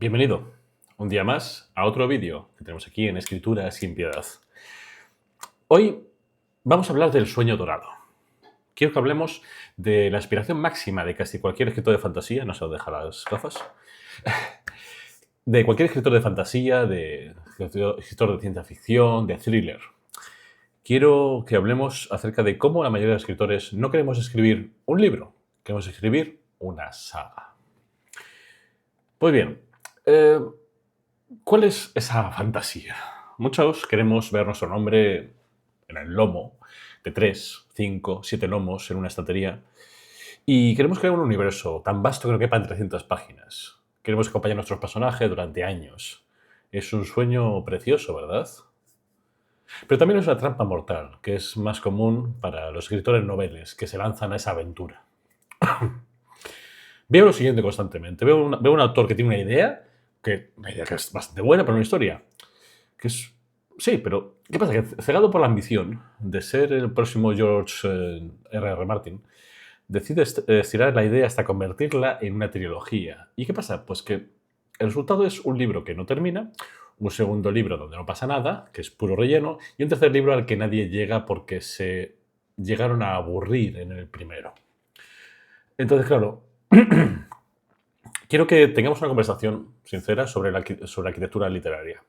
Bienvenido un día más a otro vídeo que tenemos aquí en Escritura sin Piedad. Hoy vamos a hablar del sueño dorado. Quiero que hablemos de la aspiración máxima de casi cualquier escritor de fantasía, no se os deja las gafas, de cualquier escritor de fantasía, de escritor de ciencia ficción, de thriller. Quiero que hablemos acerca de cómo la mayoría de escritores no queremos escribir un libro, queremos escribir una saga. Pues bien, ¿cuál es esa fantasía? Muchos queremos ver nuestro nombre en el lomo de 3, 5, 7 lomos en una estantería y queremos crear un universo tan vasto que no quepa en 300 páginas. Queremos acompañar a nuestros personajes durante años. Es un sueño precioso, ¿verdad? Pero también es una trampa mortal, que es más común para los escritores noveles que se lanzan a esa aventura. Veo lo siguiente constantemente. Veo un autor que tiene una idea que es bastante buena para una historia, que es... Sí, pero ¿qué pasa? Que cegado por la ambición de ser el próximo George R.R. Martin, decide estirar la idea hasta convertirla en una trilogía. ¿Y qué pasa? Pues que el resultado es un libro que no termina, un segundo libro donde no pasa nada, que es puro relleno, y un tercer libro al que nadie llega porque se llegaron a aburrir en el primero. Entonces, claro, quiero que tengamos una conversación sincera sobre la arquitectura literaria.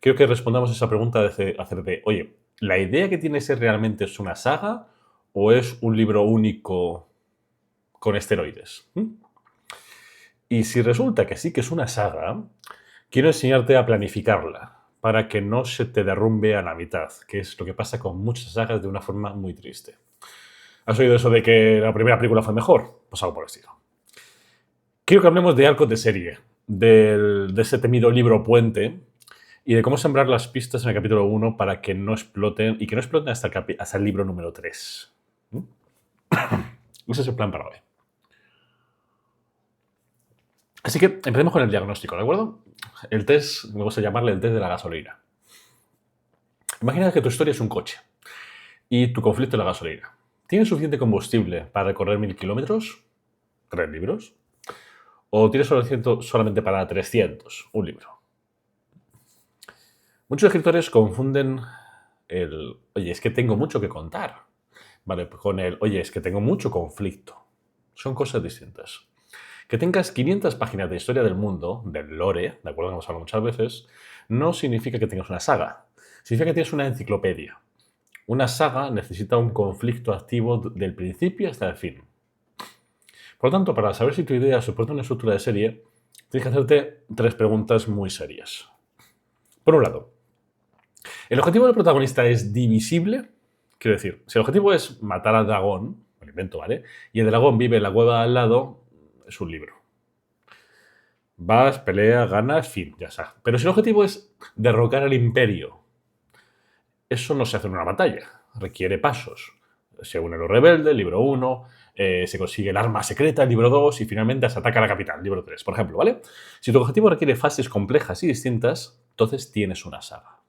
Quiero que respondamos esa pregunta de, oye, ¿la idea que tienes realmente es una saga o es un libro único con esteroides? Y si resulta que sí que es una saga, quiero enseñarte a planificarla para que no se te derrumbe a la mitad, que es lo que pasa con muchas sagas de una forma muy triste. ¿Has oído eso de que la primera película fue mejor? Pues algo por el estilo. Quiero que hablemos de arcos de serie, de ese temido libro puente y de cómo sembrar las pistas en el capítulo 1 para que no exploten y que no exploten hasta el libro número 3. Ese es el plan para hoy. Así que empecemos con el diagnóstico, ¿de acuerdo? El test, me gusta llamarle el test de la gasolina. Imagina que tu historia es un coche y tu conflicto es la gasolina. ¿Tienes suficiente combustible para recorrer 1000 kilómetros? 3 libros. ¿O tienes solamente para 300? Un libro. Muchos escritores confunden el, oye, es que tengo mucho que contar, ¿vale? Con el, oye, es que tengo mucho conflicto. Son cosas distintas. Que tengas 500 páginas de historia del mundo, del lore, de acuerdo que hemos hablado muchas veces, no significa que tengas una saga. Significa que tienes una enciclopedia. Una saga necesita un conflicto activo del principio hasta el fin. Por lo tanto, para saber si tu idea soporta una estructura de serie, tienes que hacerte 3 preguntas muy serias. Por un lado, ¿el objetivo del protagonista es divisible? Quiero decir, si el objetivo es matar al dragón, me lo invento, ¿vale? Y el dragón vive en la cueva al lado, es un libro. Vas, peleas, ganas, fin, ya está. Pero si el objetivo es derrocar al imperio, eso no se hace en una batalla, requiere pasos. Se unen los rebeldes, libro 1, se consigue el arma secreta, libro 2, y finalmente se ataca a la capital, libro 3, por ejemplo, ¿vale? Si tu objetivo requiere fases complejas y distintas, entonces tienes una saga.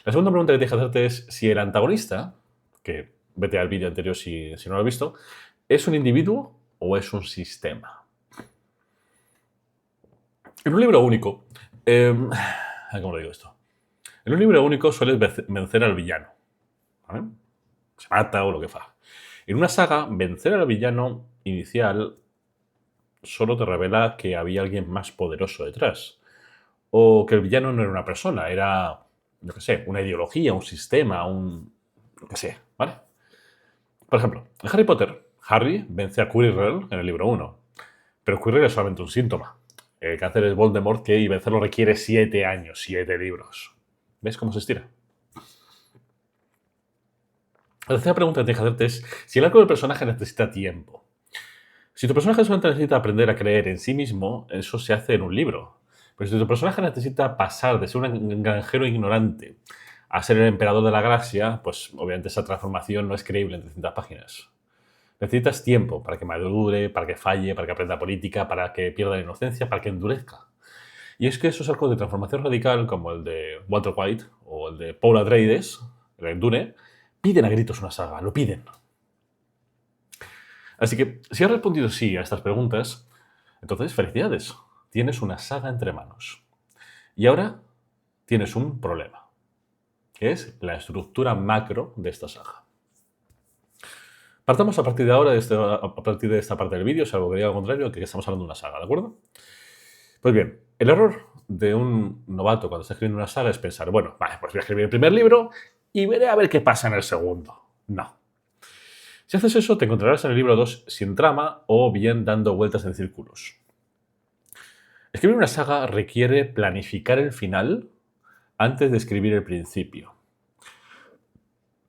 La segunda pregunta que tienes que hacerte es si el antagonista, que vete al vídeo anterior si no lo has visto, ¿es un individuo o es un sistema? En un libro único, ¿cómo lo digo esto? En un libro único sueles vencer al villano, ¿vale? Se mata o lo que fa. En una saga, vencer al villano inicial solo te revela que había alguien más poderoso detrás. O que el villano no era una persona, era, yo qué sé, una ideología, un sistema, lo que sé, ¿vale? Por ejemplo, en Harry Potter, Harry vence a Quirrell en el libro 1, pero Quirrell es solamente un síntoma. El cáncer es Voldemort y vencerlo requiere 7 años, 7 libros. ¿Ves cómo se estira? La tercera pregunta que tienes que hacerte es si el arco del personaje necesita tiempo. Si tu personaje solamente necesita aprender a creer en sí mismo, eso se hace en un libro. Pero si tu personaje necesita pasar de ser un granjero ignorante a ser el emperador de la galaxia, pues obviamente esa transformación no es creíble en 300 páginas. Necesitas tiempo para que madure, para que falle, para que aprenda política, para que pierda la inocencia, para que endurezca. Y es que esos arcos de transformación radical, como el de Walter White o el de Paul Atreides, el de Dune, piden a gritos una saga, lo piden. Así que, si has respondido sí a estas preguntas, entonces felicidades. tienes una saga entre manos. Y ahora tienes un problema, que es la estructura macro de esta saga. Partamos a partir de ahora, a partir de esta parte del vídeo, salvo que diga lo contrario, que estamos hablando de una saga, ¿de acuerdo? Pues bien, el error de un novato cuando está escribiendo una saga es pensar, bueno, vale, pues voy a escribir el primer libro y veré a ver qué pasa en el segundo. No. Si haces eso, te encontrarás en el libro 2 sin trama o bien dando vueltas en círculos. Escribir una saga requiere planificar el final antes de escribir el principio.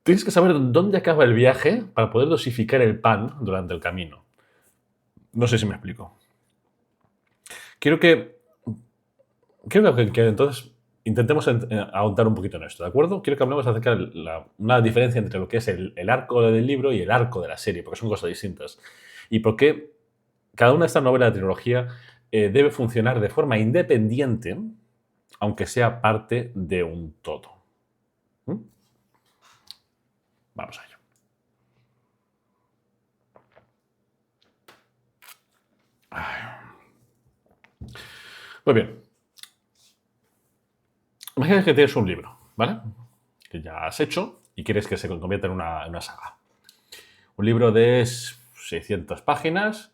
Tienes que saber dónde acaba el viaje para poder dosificar el pan durante el camino. No sé si me explico. Quiero que entonces intentemos ahondar un poquito en esto, ¿de acuerdo? Quiero que hablemos acerca de una diferencia entre lo que es el arco del libro y el arco de la serie, porque son cosas distintas. Y por qué cada una de estas novelas de trilogía debe funcionar de forma independiente, aunque sea parte de un todo. ¿Mm? Vamos a ello. Muy bien. Imagina que tienes un libro, ¿vale? Que ya has hecho y quieres que se convierta en una saga. Un libro de 600 páginas,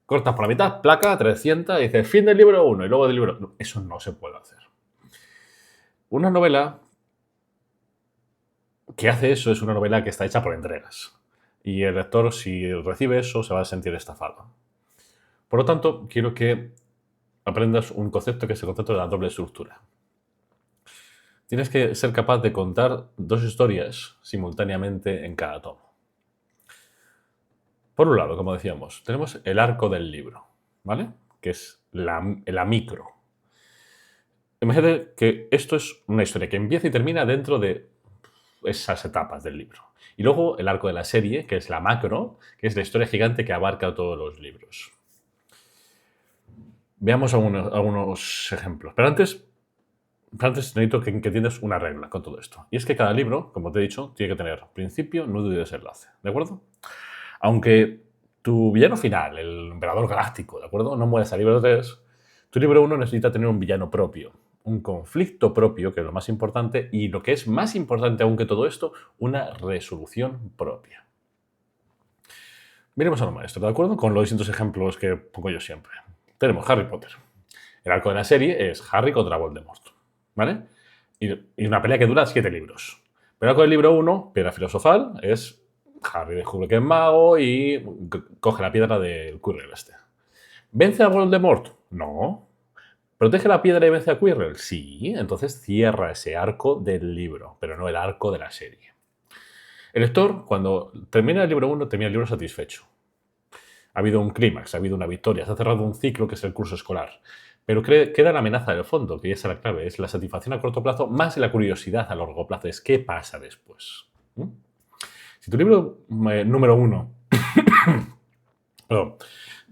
cortas por la mitad, placa, 300, y dices, fin del libro 1 y luego del libro... No, eso no se puede hacer. Una novela que hace eso es una novela que está hecha por entregas. Y el lector, si recibe eso, se va a sentir estafado. Por lo tanto, quiero que aprendas un concepto que es el concepto de la doble estructura. Tienes que ser capaz de contar dos historias simultáneamente en cada tomo. Por un lado, como decíamos, tenemos el arco del libro, ¿vale? Que es la micro. Imagínate que esto es una historia que empieza y termina dentro de esas etapas del libro. Y luego el arco de la serie, que es la macro, que es la historia gigante que abarca todos los libros. Veamos algunos ejemplos. Pero antes necesito que entiendas una regla con todo esto. Y es que cada libro, como te he dicho, tiene que tener principio, nudo y desenlace. ¿De acuerdo? Aunque tu villano final, el Emperador Galáctico, ¿de acuerdo? No muere hasta el libro 3, tu libro 1 necesita tener un villano propio, un conflicto propio, que es lo más importante, y lo que es más importante aún que todo esto, una resolución propia. Miremos a lo maestro, ¿de acuerdo? Con los distintos ejemplos que pongo yo siempre. Tenemos Harry Potter. El arco de la serie es Harry contra Voldemort, ¿vale? Y una pelea que dura 7 libros. Pero el arco del libro 1, Piedra Filosofal, es Harry descubre que es mago y coge la piedra del Quirrell este. ¿Vence a Voldemort? No. ¿Protege la piedra y vence a Quirrell? Sí. Entonces cierra ese arco del libro, pero no el arco de la serie. El lector, cuando termina el libro 1, termina el libro satisfecho. Ha habido un clímax, ha habido una victoria, se ha cerrado un ciclo que es el curso escolar. Pero queda la amenaza del fondo, que esa es la clave, es la satisfacción a corto plazo más la curiosidad a largo plazo, es qué pasa después. Si tu libro número 1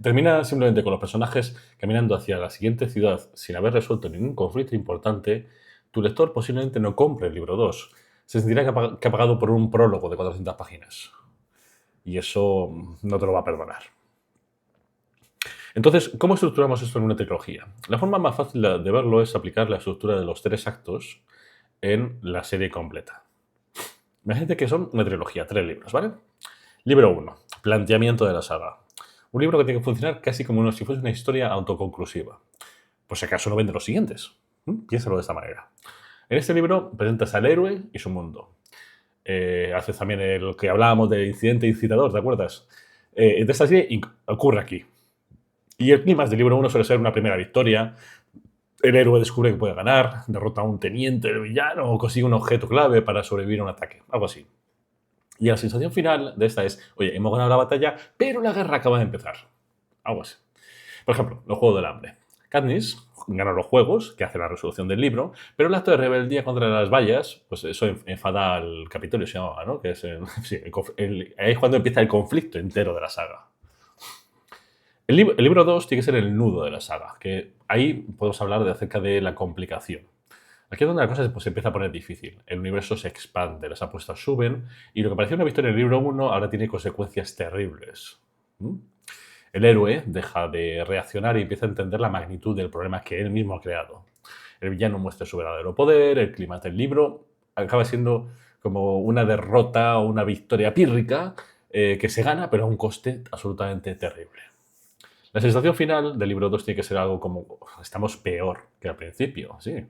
termina simplemente con los personajes caminando hacia la siguiente ciudad sin haber resuelto ningún conflicto importante, tu lector posiblemente no compre el libro 2. Se sentirá que ha pagado por un prólogo de 400 páginas. Y eso no te lo va a perdonar. Entonces, ¿cómo estructuramos esto en una trilogía? La forma más fácil de verlo es aplicar la estructura de los 3 actos en la serie completa. Imagínate que son una trilogía, 3 libros, ¿vale? Libro 1, planteamiento de la saga. Un libro que tiene que funcionar casi como si fuese una historia autoconclusiva. Por si acaso no vende los siguientes. Piénsalo de esta manera. En este libro presentas al héroe y su mundo. Haces también el que hablábamos del incidente incitador, ¿te acuerdas? De esta serie ocurre aquí. Y el clímax del libro 1 suele ser una primera victoria. El héroe descubre que puede ganar, derrota a un teniente del villano o consigue un objeto clave para sobrevivir a un ataque. Algo así. Y la sensación final de esta es, oye, hemos ganado la batalla, pero la guerra acaba de empezar. Algo así. Por ejemplo, los Juegos del Hambre. Katniss gana los juegos, que hace la resolución del libro, pero el acto de rebeldía contra las vallas, pues eso enfada al Capitolio, se llamaba, ¿no? Que es ahí es cuando empieza el conflicto entero de la saga. El libro 2 tiene que ser el nudo de la saga, que ahí podemos hablar acerca de la complicación. Aquí es donde la cosa se empieza a poner difícil. El universo se expande, las apuestas suben y lo que parecía una victoria en el libro 1 ahora tiene consecuencias terribles. El héroe deja de reaccionar y empieza a entender la magnitud del problema que él mismo ha creado. El villano muestra su verdadero poder, el clima del libro acaba siendo como una derrota o una victoria pírrica que se gana, pero a un coste absolutamente terrible. La sensación final del libro 2 tiene que ser algo como estamos peor que al principio, sí.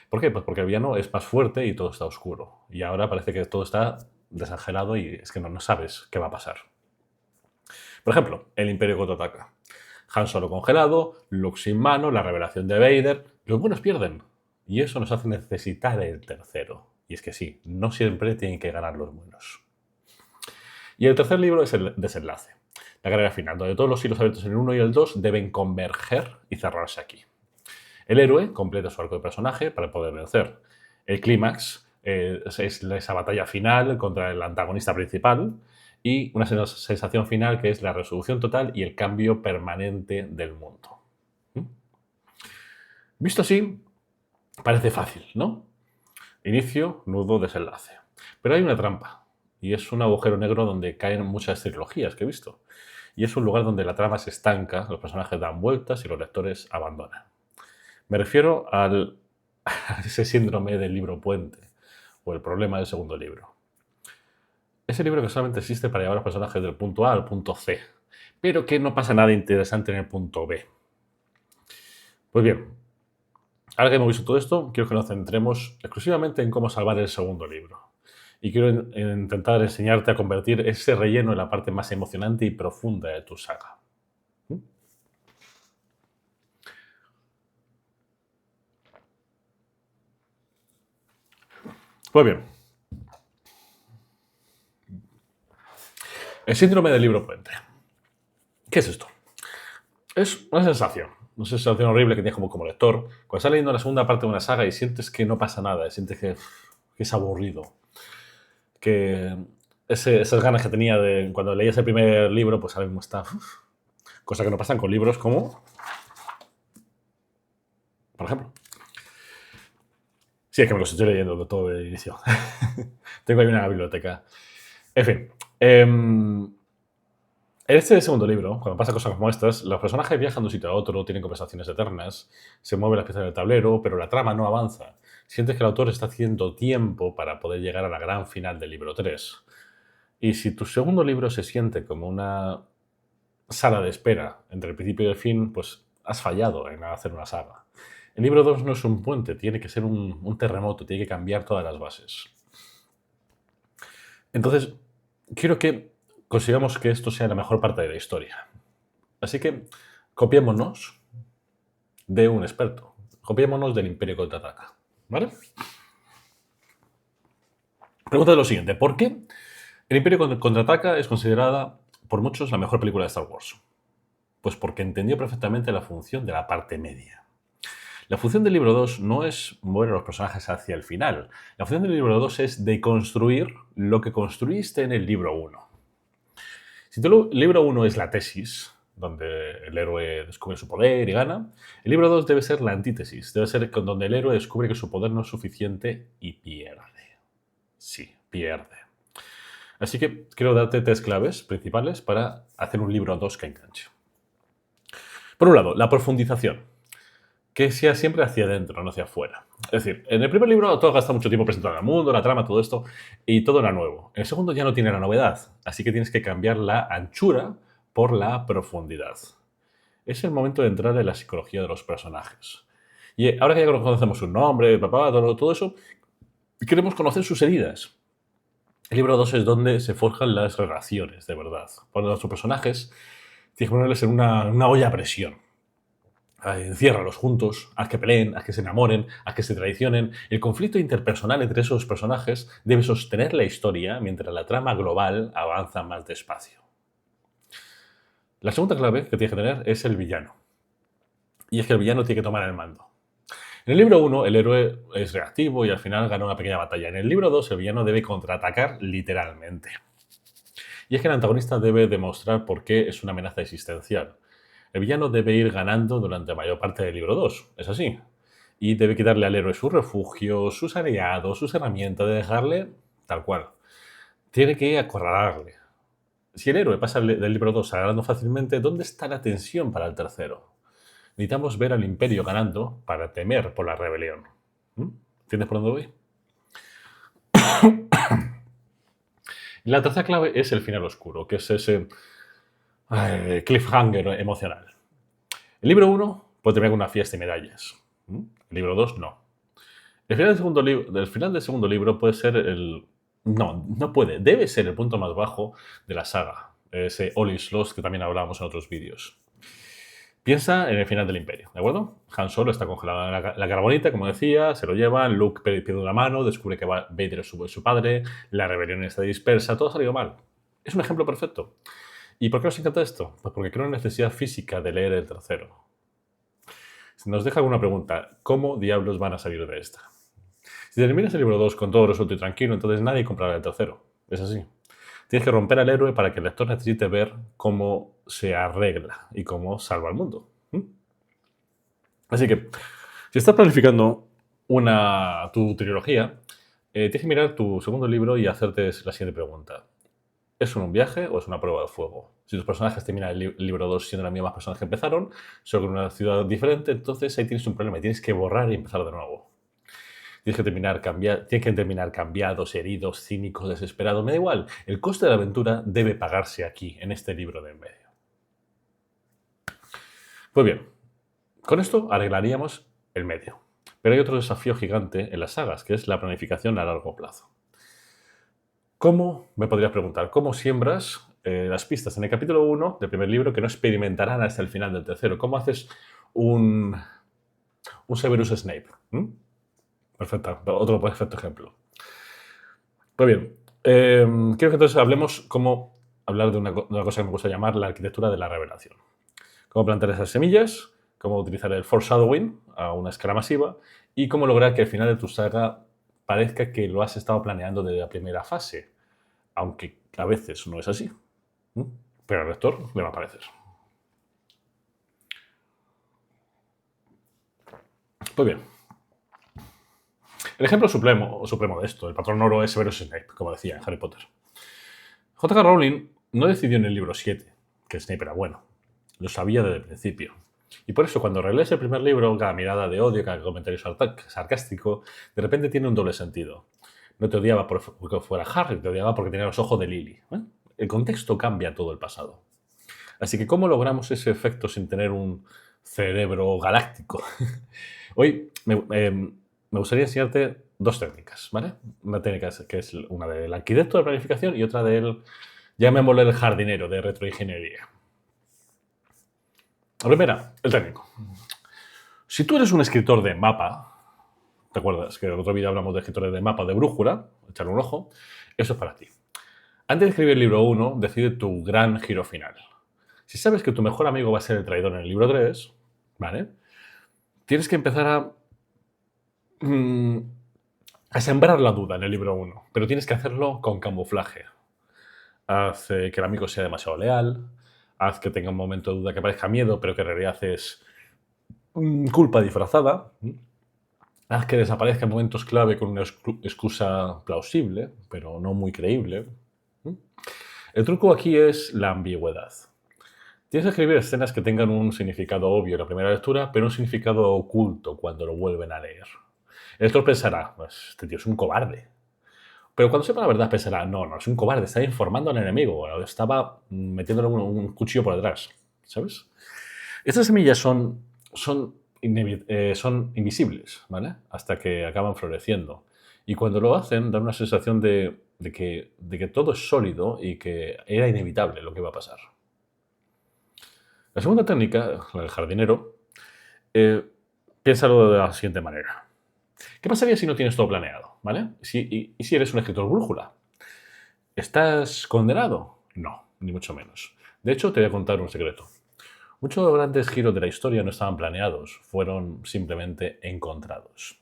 ¿Por qué? Pues porque el villano es más fuerte y todo está oscuro. Y ahora parece que todo está desangelado y es que no sabes qué va a pasar. Por ejemplo, el Imperio contraataca. Han Solo congelado, Luke sin mano, la revelación de Vader. Los buenos pierden. Y eso nos hace necesitar el tercero. Y es que sí, no siempre tienen que ganar los buenos. Y el tercer libro es el desenlace. La carrera final, donde todos los hilos abiertos en el 1 y el 2 deben converger y cerrarse aquí. El héroe completa su arco de personaje para poder vencer. El clímax es esa batalla final contra el antagonista principal y una sensación final que es la resolución total y el cambio permanente del mundo. Visto así, parece fácil, ¿no? Inicio, nudo, desenlace. Pero hay una trampa y es un agujero negro donde caen muchas trilogías que he visto. Y es un lugar donde la trama se estanca, los personajes dan vueltas y los lectores abandonan. Me refiero a ese síndrome del libro puente o el problema del segundo libro. Ese libro que solamente existe para llevar a los personajes del punto A al punto C, pero que no pasa nada interesante en el punto B. Pues bien, ahora que hemos visto todo esto, quiero que nos centremos exclusivamente en cómo salvar el segundo libro. Y quiero intentar enseñarte a convertir ese relleno en la parte más emocionante y profunda de tu saga. Pues bien, el síndrome del libro puente. ¿Qué es esto? Es una sensación horrible que tienes como lector. Cuando estás leyendo la segunda parte de una saga y sientes que no pasa nada, sientes que es aburrido, que esas ganas que tenía de cuando leías el primer libro, pues ahora mismo está. Cosa que no pasan con libros como, por ejemplo. Sí, es que me los estoy leyendo de todo el inicio. Tengo ahí una biblioteca. En fin. En este segundo libro, cuando pasa cosas como estas, los personajes viajan de un sitio a otro, tienen conversaciones eternas, se mueven las piezas del tablero, pero la trama no avanza. Sientes que el autor está haciendo tiempo para poder llegar a la gran final del libro 3. Y si tu segundo libro se siente como una sala de espera entre el principio y el fin, pues has fallado en hacer una saga. El libro 2 no es un puente, tiene que ser un terremoto, tiene que cambiar todas las bases. Entonces, quiero que consigamos que esto sea la mejor parte de la historia. Así que copiémonos de un experto. Copiémonos del Imperio contraataca. ¿Vale? Pregunta lo siguiente. ¿Por qué el Imperio contraataca es considerada por muchos la mejor película de Star Wars? Pues porque entendió perfectamente la función de la parte media. La función del libro 2 no es mover a los personajes hacia el final. La función del libro 2 es deconstruir lo que construiste en el libro 1. Si tu libro 1 es la tesis, donde el héroe descubre su poder y gana, el libro 2 debe ser la antítesis, debe ser donde el héroe descubre que su poder no es suficiente y pierde. Sí, pierde. Así que quiero darte 3 claves principales para hacer un libro 2 que enganche. Por un lado, la profundización. Que sea siempre hacia adentro, no hacia afuera. Es decir, en el primer libro todo gasta mucho tiempo presentando el mundo, la trama, todo esto, y todo era nuevo. En el segundo ya no tiene la novedad, así que tienes que cambiar la anchura por la profundidad. Es el momento de entrar en la psicología de los personajes. Y ahora que ya conocemos su nombre, papá, todo eso, queremos conocer sus heridas. El libro 2 es donde se forjan las relaciones, de verdad. Cuando nuestros personajes tienes que ponerles en una olla a presión. Enciérralos juntos, haz que peleen, haz que se enamoren, haz que se traicionen. El conflicto interpersonal entre esos personajes debe sostener la historia mientras la trama global avanza más despacio. La segunda clave que tiene que tener es el villano. Y es que el villano tiene que tomar el mando. En el libro 1, el héroe es reactivo y al final gana una pequeña batalla. En el libro 2, el villano debe contraatacar literalmente. Y es que el antagonista debe demostrar por qué es una amenaza existencial. El villano debe ir ganando durante la mayor parte del libro 2, es así. Y debe quitarle al héroe su refugio, sus aliados, sus herramientas, de dejarle tal cual. Tiene que acorralarle. Si el héroe pasa del libro 2 a ganando fácilmente, ¿dónde está la tensión para el tercero? Necesitamos ver al imperio ganando para temer por la rebelión. ¿Entiendes por dónde voy? La tercera clave es el final oscuro, que es ese cliffhanger emocional. El libro 1 puede terminar con una fiesta y medallas. El libro 2 no. El final del segundo libro puede ser el... No puede. Debe ser el punto más bajo de la saga. Ese All is Lost que también hablábamos en otros vídeos. Piensa en el final del Imperio, ¿de acuerdo? Han Solo está congelado en la carbonita, como decía, se lo llevan, Luke pierde una mano, descubre que Vader es su padre, la rebelión está dispersa, todo ha salido mal. Es un ejemplo perfecto. ¿Y por qué nos encanta esto? Pues porque creo una necesidad física de leer el tercero. Nos deja alguna pregunta. ¿Cómo diablos van a salir de esta? Si terminas el libro 2 con todo resuelto y tranquilo, entonces nadie comprará el tercero. Es así. Tienes que romper al héroe para que el lector necesite ver cómo se arregla y cómo salva al mundo. Así que, si estás planificando tu trilogía, tienes que mirar tu segundo libro y hacerte la siguiente pregunta. ¿Es un viaje o es una prueba de fuego? Si tus personajes terminan el libro 2 siendo las mismas personas que empezaron, solo con una ciudad diferente, entonces ahí tienes un problema y tienes que borrar y empezar de nuevo. Tienes que terminar cambiados, heridos, cínicos, desesperados. Me da igual. El coste de la aventura debe pagarse aquí, en este libro de en medio. Pues bien, con esto arreglaríamos el medio. Pero hay otro desafío gigante en las sagas, que es la planificación a largo plazo. ¿Cómo, me podrías preguntar, cómo siembras las pistas en el capítulo 1 del primer libro que no experimentarán hasta el final del tercero? ¿Cómo haces un Severus Snape? Otro perfecto ejemplo. Pues bien, quiero que entonces hablemos cómo hablar de una cosa que me gusta llamar la arquitectura de la revelación. Cómo plantar esas semillas, cómo utilizar el foreshadowing a una escala masiva y cómo lograr que al final de tu saga parezca que lo has estado planeando desde la primera fase, aunque a veces no es así. Pero al lector le va a parecer. Pues bien, el ejemplo supremo de esto, el patrón oro es Severus Snape, como decía en Harry Potter. J.K. Rowling no decidió en el libro 7 que Snape era bueno. Lo sabía desde el principio. Y por eso cuando relees el primer libro, cada mirada de odio, cada comentario sarcástico, de repente tiene un doble sentido. No te odiaba porque fuera Harry, te odiaba porque tenía los ojos de Lily. El contexto cambia todo el pasado. Así que, ¿cómo logramos ese efecto sin tener un cerebro galáctico? Hoy me gustaría enseñarte dos técnicas, ¿vale? Una técnica que es una del arquitecto de planificación y otra del, llamémosle el jardinero de retroingeniería. La primera, el técnico. Si tú eres un escritor de mapa, ¿te acuerdas que en el otro vídeo hablamos de escritores de mapa de brújula? Echarle un ojo. Eso es para ti. Antes de escribir el libro 1, decide tu gran giro final. Si sabes que tu mejor amigo va a ser el traidor en el libro 3, ¿vale? Tienes que empezar a sembrar la duda en el libro 1, pero tienes que hacerlo con camuflaje. Haz que el amigo sea demasiado leal, haz que tenga un momento de duda que parezca miedo, pero que en realidad es culpa disfrazada. Haz que desaparezca en momentos clave con una excusa plausible, pero no muy creíble. El truco aquí es la ambigüedad. Tienes que escribir escenas que tengan un significado obvio en la primera lectura, pero un significado oculto cuando lo vuelven a leer. El lector pensará, pues, este tío es un cobarde. Pero cuando sepa la verdad pensará, no es un cobarde, está informando al enemigo, estaba metiéndole un cuchillo por detrás, ¿sabes? Estas semillas son invisibles, ¿vale? Hasta que acaban floreciendo. Y cuando lo hacen, dan una sensación de que todo es sólido y que era inevitable lo que iba a pasar. La segunda técnica, la del jardinero, piénsalo de la siguiente manera. ¿Qué pasaría si no tienes todo planeado? ¿Vale? ¿Y si eres un escritor brújula? ¿Estás condenado? No, ni mucho menos. De hecho, te voy a contar un secreto. Muchos de los grandes giros de la historia no estaban planeados, fueron simplemente encontrados.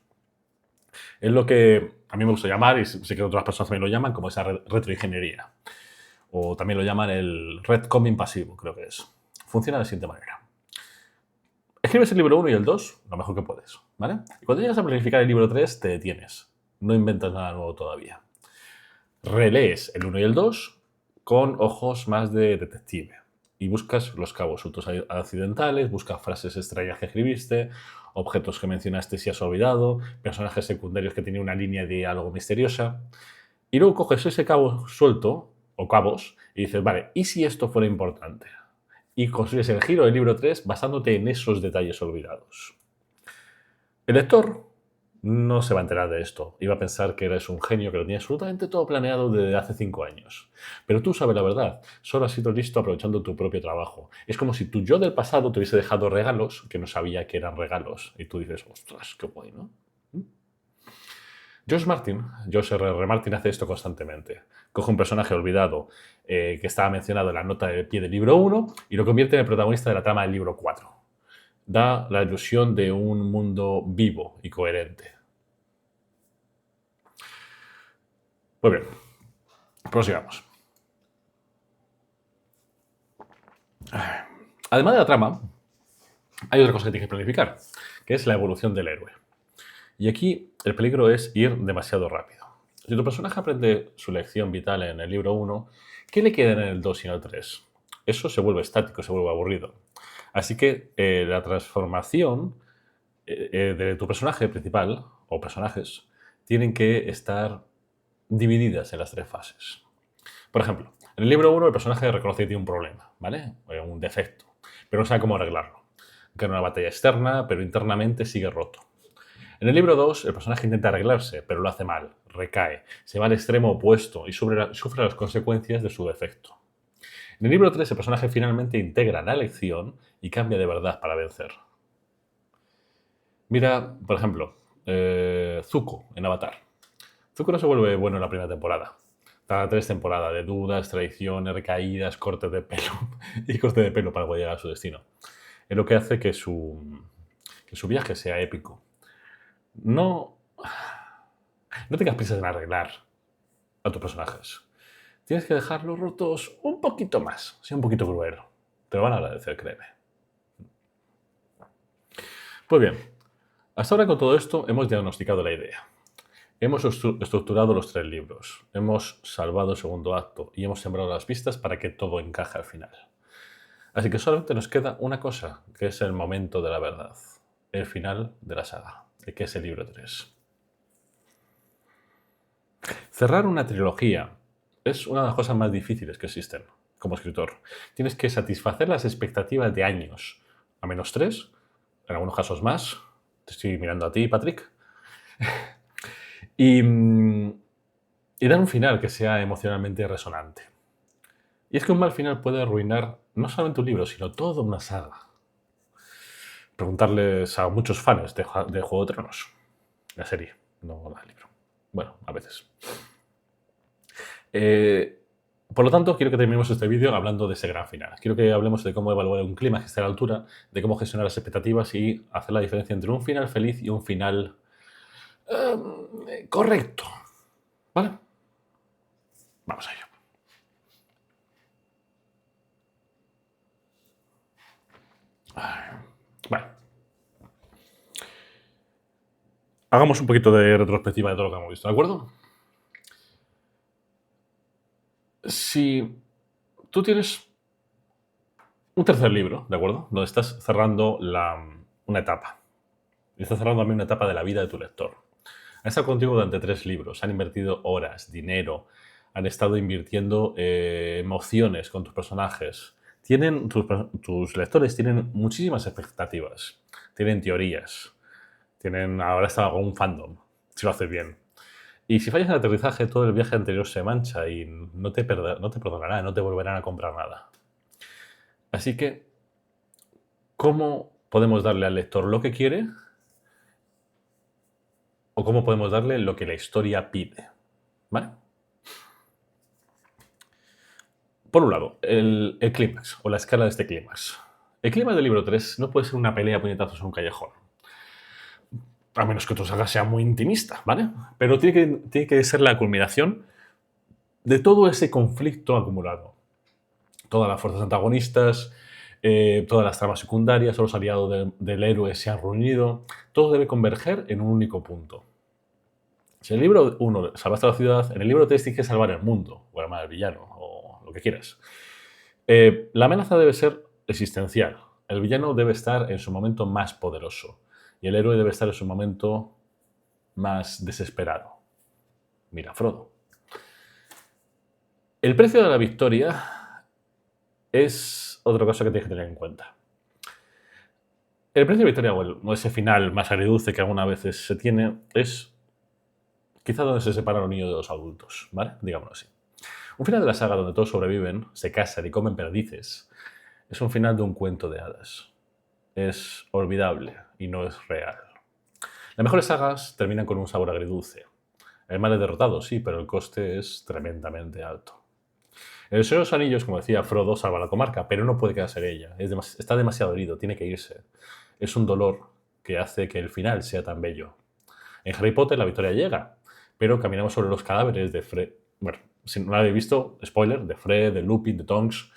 Es lo que a mí me gusta llamar, y sé que otras personas también lo llaman, como esa retroingeniería. O también lo llaman el retconning pasivo, creo que es. Funciona de la siguiente manera. Escribes el libro 1 y el 2 lo mejor que puedes, ¿vale? Y cuando llegas a planificar el libro 3, te detienes. No inventas nada nuevo todavía. Relees el 1 y el 2 con ojos más de detective. Y buscas los cabos sueltos accidentales, buscas frases extrañas que escribiste, objetos que mencionaste si has olvidado, personajes secundarios que tienen una línea de diálogo misteriosa. Y luego coges ese cabo suelto, o cabos, y dices, vale, ¿y si esto fuera importante? Y construyes el giro del libro 3 basándote en esos detalles olvidados. El lector no se va a enterar de esto. Iba a pensar que eres un genio que lo tenía absolutamente todo planeado desde hace 5 años. Pero tú sabes la verdad. Solo has sido listo aprovechando tu propio trabajo. Es como si tu yo del pasado te hubiese dejado regalos que no sabía que eran regalos. Y tú dices, ostras, qué guay, ¿no? George R. R. Martin hace esto constantemente. Coge un personaje olvidado que estaba mencionado en la nota de pie del libro 1 y lo convierte en el protagonista de la trama del libro 4. Da la ilusión de un mundo vivo y coherente. Muy bien, prosigamos. Además de la trama, hay otra cosa que tienes que planificar, que es la evolución del héroe. Y aquí el peligro es ir demasiado rápido. Si tu personaje aprende su lección vital en el libro 1, ¿qué le queda en el 2 y en el 3? Eso se vuelve estático, se vuelve aburrido. Así que la transformación de tu personaje principal o personajes tienen que estar divididas en las 3 fases. Por ejemplo, en el libro 1 el personaje reconoce que tiene un problema, ¿vale? Un defecto, pero no sabe cómo arreglarlo. Gana una batalla externa, pero internamente sigue roto. En el libro 2, el personaje intenta arreglarse, pero lo hace mal, recae, se va al extremo opuesto y sufre las consecuencias de su defecto. En el libro 3, el personaje finalmente integra la lección y cambia de verdad para vencer. Mira, por ejemplo, Zuko en Avatar. Zuko no se vuelve bueno en la primera temporada. Cada 3 temporadas de dudas, traiciones, recaídas, cortes de pelo y corte de pelo para poder llegar a su destino. Es lo que hace que su viaje sea épico. No tengas prisas en arreglar a tus personajes. Tienes que dejarlos rotos un poquito más. Sea un poquito cruel. Te lo van a agradecer, créeme. Pues bien, hasta ahora con todo esto hemos diagnosticado la idea. Hemos estructurado los 3 libros, hemos salvado el segundo acto y hemos sembrado las pistas para que todo encaje al final. Así que solamente nos queda una cosa, que es el momento de la verdad, el final de la saga, que es el libro 3. Cerrar una trilogía es una de las cosas más difíciles que existen como escritor. Tienes que satisfacer las expectativas de años, a menos 3, en algunos casos más. Te estoy mirando a ti, Patrick. Y dar un final que sea emocionalmente resonante. Y es que un mal final puede arruinar no solamente un libro, sino toda una saga. Preguntarles a muchos fans de Juego de Tronos, la serie, no el libro. Bueno, a veces. Por lo tanto, quiero que terminemos este vídeo hablando de ese gran final. Quiero que hablemos de cómo evaluar un clima que esté a la altura, de cómo gestionar las expectativas y hacer la diferencia entre un final feliz y un final correcto. ¿Vale? Vamos a ello. Vale. Hagamos un poquito de retrospectiva de todo lo que hemos visto, ¿de acuerdo? Si tú tienes un tercer libro, ¿de acuerdo? Donde estás cerrando una etapa. Y estás cerrando también una etapa de la vida de tu lector. Han estado contigo durante 3 libros, han invertido horas, dinero, han estado invirtiendo emociones con tus personajes. Tus lectores tienen muchísimas expectativas, tienen teorías, ahora está con un fandom, si lo haces bien. Y si fallas en el aterrizaje, todo el viaje anterior se mancha y no te perdonarán, no te volverán a comprar nada. Así que, ¿cómo podemos darle al lector lo que quiere? ¿O cómo podemos darle lo que la historia pide? ¿Vale? Por un lado, el clímax o la escala de este clímax. El clímax del libro 3 no puede ser una pelea a puñetazos en un callejón. A menos que tu saga sea muy intimista, ¿vale? Pero tiene que ser la culminación de todo ese conflicto acumulado. Todas las fuerzas antagonistas, todas las tramas secundarias, los aliados del héroe se han reunido. Todo debe converger en un único punto. Si en el libro 1 salvaste a la ciudad, en el libro 3 tienes que salvar el mundo, o armar al villano, o lo que quieras. La amenaza debe ser existencial. El villano debe estar en su momento más poderoso y el héroe debe estar en su momento más desesperado. Mira, Frodo. El precio de la victoria es otra cosa que tienes que tener en cuenta. El precio de victoria, o ese final más agridulce que algunas veces se tiene, es quizá donde se separan los niños de los adultos, ¿vale? Digámoslo así. Un final de la saga donde todos sobreviven, se casan y comen perdices, es un final de un cuento de hadas. Es olvidable y no es real. Las mejores sagas terminan con un sabor agridulce. El mal es derrotado, sí, pero el coste es tremendamente alto. En El Señor de los Anillos, como decía, Frodo salva la comarca, pero no puede quedarse en ella. Está demasiado herido, tiene que irse. Es un dolor que hace que el final sea tan bello. En Harry Potter la victoria llega, pero caminamos sobre los cadáveres de Fred. Bueno, si no lo habéis visto, spoiler, de Fred, de Lupin, de Tonks,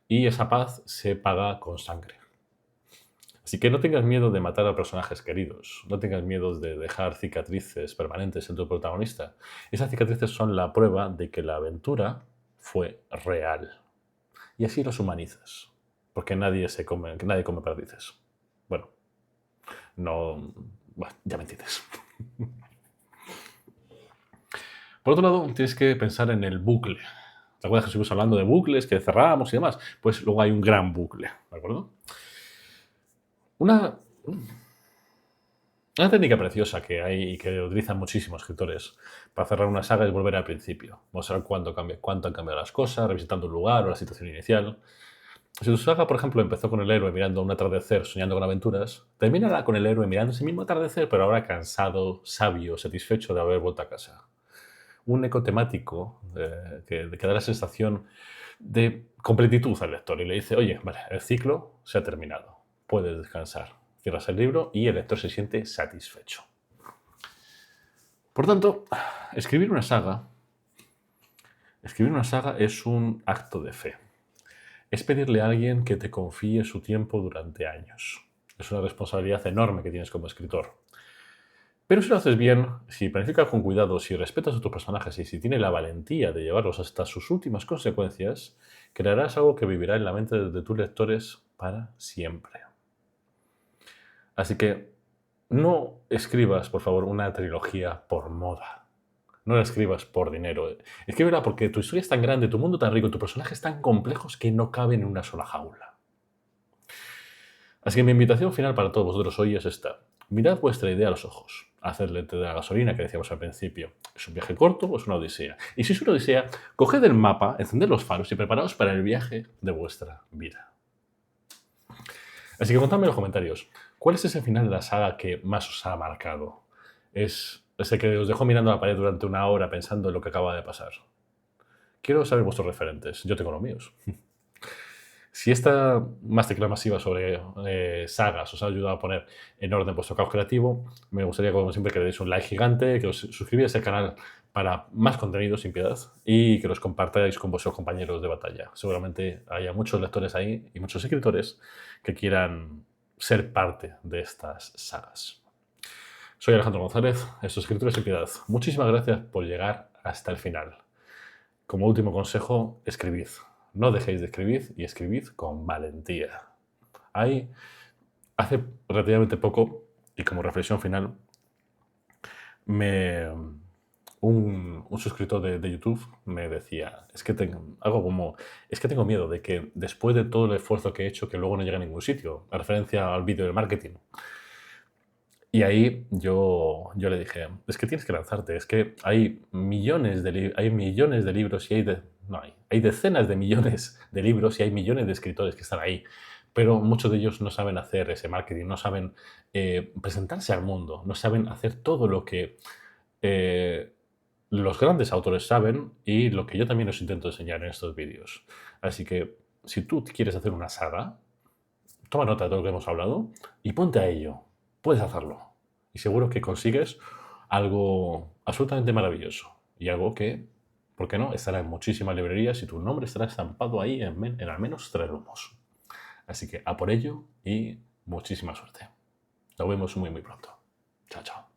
y esa paz se paga con sangre. Así que no tengas miedo de matar a personajes queridos, no tengas miedo de dejar cicatrices permanentes en tu protagonista. Esas cicatrices son la prueba de que la aventura fue real. Y así los humanizas, porque nadie come perdices. Bueno, no... Bueno, ya me entiendes. Por otro lado, tienes que pensar en el bucle. ¿Te acuerdas que estuvimos hablando de bucles, que cerramos y demás? Pues luego hay un gran bucle, ¿de acuerdo? Una técnica preciosa que hay y que utilizan muchísimos escritores para cerrar una saga es volver al principio. Mostrar cuánto han cambiado las cosas, revisitando un lugar o la situación inicial. Si tu saga, por ejemplo, empezó con el héroe mirando un atardecer, soñando con aventuras, terminará con el héroe mirando ese mismo atardecer, pero ahora cansado, sabio, satisfecho de haber vuelto a casa. Un eco temático que da la sensación de completitud al lector y le dice, oye, vale, el ciclo se ha terminado, puedes descansar. Cierras el libro y el lector se siente satisfecho. Por tanto, escribir una saga es un acto de fe. Es pedirle a alguien que te confíe su tiempo durante años. Es una responsabilidad enorme que tienes como escritor. Pero si lo haces bien, si planificas con cuidado, si respetas a tus personajes y si tienes la valentía de llevarlos hasta sus últimas consecuencias, crearás algo que vivirá en la mente de tus lectores para siempre. Así que no escribas, por favor, una trilogía por moda. No la escribas por dinero. Escríbela porque tu historia es tan grande, tu mundo tan rico, tus personajes tan complejos que no caben en una sola jaula. Así que mi invitación final para todos vosotros hoy es esta. Mirad vuestra idea a los ojos. Hacedle de la gasolina que decíamos al principio. ¿Es un viaje corto o es una odisea? Y si es una odisea, coged el mapa, encended los faros y preparaos para el viaje de vuestra vida. Así que contadme en los comentarios, ¿cuál es ese final de la saga que más os ha marcado? ¿Es ese que os dejó mirando a la pared durante una hora pensando en lo que acaba de pasar? Quiero saber vuestros referentes. Yo tengo los míos. Si esta masterclass masiva sobre sagas os ha ayudado a poner en orden vuestro caos creativo, me gustaría, como siempre, que le deis un like gigante, que os suscribáis al canal para más contenido sin piedad y que los compartáis con vuestros compañeros de batalla. Seguramente haya muchos lectores ahí y muchos escritores que quieran ser parte de estas sagas. Soy Alejandro González, esto es Escritores sin Piedad. Muchísimas gracias por llegar hasta el final. Como último consejo, escribid. No dejéis de escribir y escribid con valentía. Hace relativamente poco, y como reflexión final, un suscriptor de YouTube me decía, es que tengo miedo de que después de todo el esfuerzo que he hecho, que luego no llegue a ningún sitio, a referencia al vídeo del marketing. Y ahí yo le dije, es que tienes que lanzarte, es que hay millones de libros y hay decenas de millones de libros y hay millones de escritores que están ahí, pero muchos de ellos no saben hacer ese marketing, no saben presentarse al mundo, no saben hacer todo lo que los grandes autores saben y lo que yo también os intento enseñar en estos vídeos. Así que si tú quieres hacer una saga, toma nota de todo lo que hemos hablado y ponte a ello. Puedes hacerlo. Y seguro que consigues algo absolutamente maravilloso. Y algo que, ¿por qué no?, estará en muchísimas librerías y tu nombre estará estampado ahí en al menos 3 lumos. Así que a por ello y muchísima suerte. Nos vemos muy, muy pronto. Chao, chao.